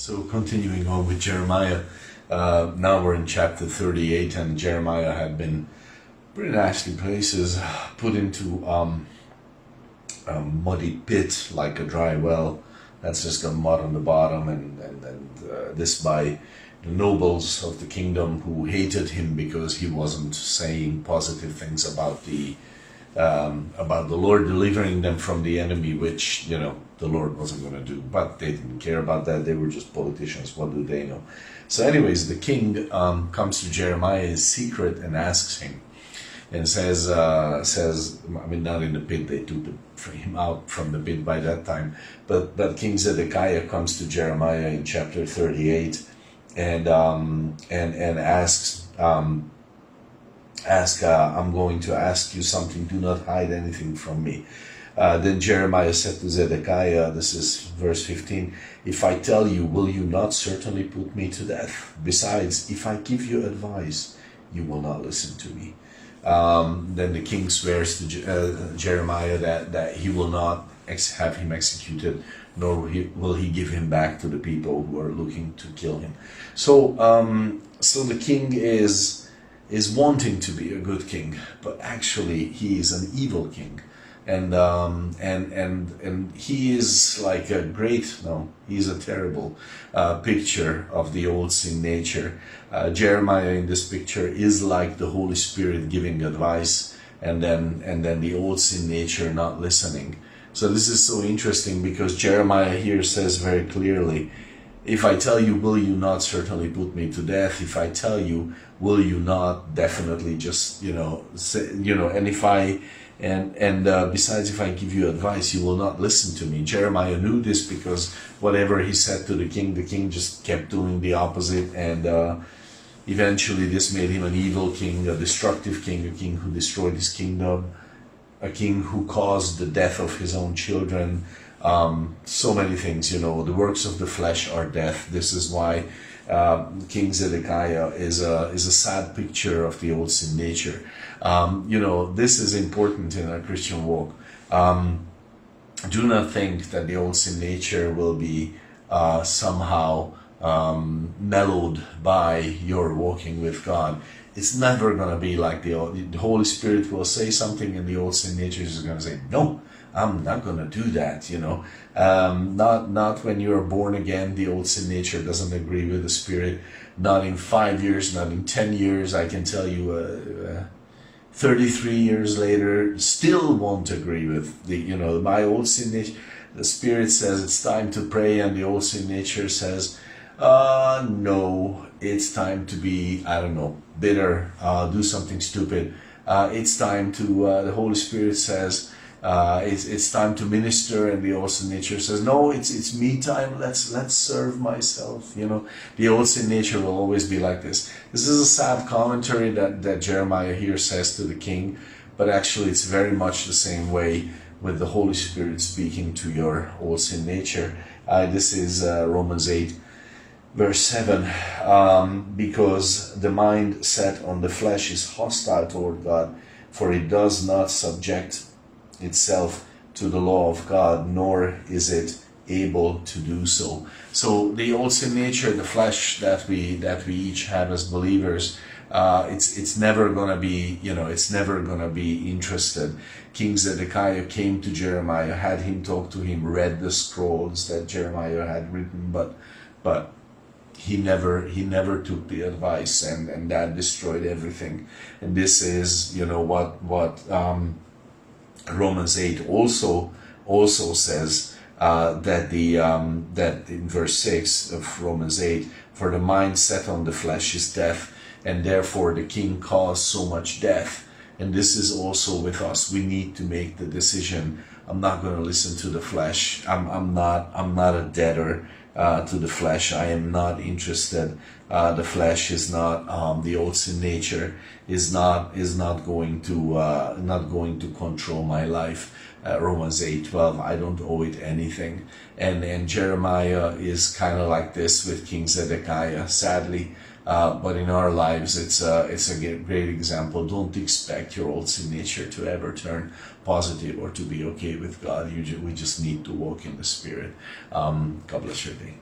So continuing on with Jeremiah, now we're in chapter 38, and Jeremiah had been pretty nasty places, put into a muddy pit like a dry well that's just got mud on the bottom, and this by the nobles of the kingdom who hated him because he wasn't saying positive things about the Lord delivering them from the enemy, which, you know, the Lord wasn't going to do. But they didn't care about that. They were just politicians. What do they know? So anyways, the king comes to Jeremiah in secret and asks him, and says, I mean, not in the pit, they took him out from the pit by that time, but King Zedekiah comes to Jeremiah in chapter 38 and asks, I'm going to ask you something, do not hide anything from me. Then Jeremiah said to Zedekiah, this is verse 15, if I tell you, will you not certainly put me to death? Besides, if I give you advice, you will not listen to me. Then the king swears to Jeremiah that he will not have him executed, nor will he give him back to the people who are looking to kill him. So the king is wanting to be a good king, but actually he is an evil king, and he is like he's a terrible picture of the old sin nature. Jeremiah in this picture is like the Holy Spirit giving advice, and then the old sin nature not listening. So this is so interesting, because Jeremiah here says very clearly, if I tell you, will you not certainly put me to death? If I tell you, will you not definitely just, and if I, besides, if I give you advice, you will not listen to me. Jeremiah knew this, because whatever he said to the king just kept doing the opposite, and eventually this made him an evil king, a destructive king, a king who destroyed his kingdom, a king who caused the death of his own children. So many things, the works of the flesh are death. This is why King Zedekiah is a sad picture of the old sin nature. This is important in our Christian walk. Do not think that the old sin nature will be somehow mellowed by your walking with God. It's never going to be like the Holy Spirit will say something, and the old sin nature is going to say, no, I'm not going to do that, Not when you're born again, the old sin nature doesn't agree with the Spirit. Not in 5 years, not in 10 years. I can tell you 33 years later, still won't agree with my old sin nature. The Spirit says it's time to pray, and the old sin nature says, no, it's time to be, bitter, do something stupid. It's time to, the Holy Spirit says, it's time to minister, and the old sin nature says, no, it's me time, let's serve myself. The old sin nature will always be like this. This is a sad commentary that Jeremiah here says to the king, but actually it's very much the same way with the Holy Spirit speaking to your old sin nature. This is Romans 8 verse 7, because the mind set on the flesh is hostile toward God, for it does not subject itself to the law of God, nor is it able to do so. So the old sin nature, the flesh that we each have as believers, it's never gonna be, it's never gonna be interested. King Zedekiah came to Jeremiah, had him talk to him, read the scrolls that Jeremiah had written, but he never took the advice, and that destroyed everything. And this is, what Romans 8 also says, that in verse 6 of Romans 8, for the mind set on the flesh is death, and therefore the king caused so much death. And this is also with us. We need to make the decision. I'm not going to listen to the flesh. I'm not a debtor to the flesh. I am not interested. The flesh is not, the old sin nature is not going to control my life. Romans 8:12. I don't owe it anything. And Jeremiah is kind of like this with King Zedekiah, sadly. But in our lives, it's a great example. Don't expect your old sin nature to ever turn positive or to be okay with God. We just need to walk in the Spirit. God bless your day.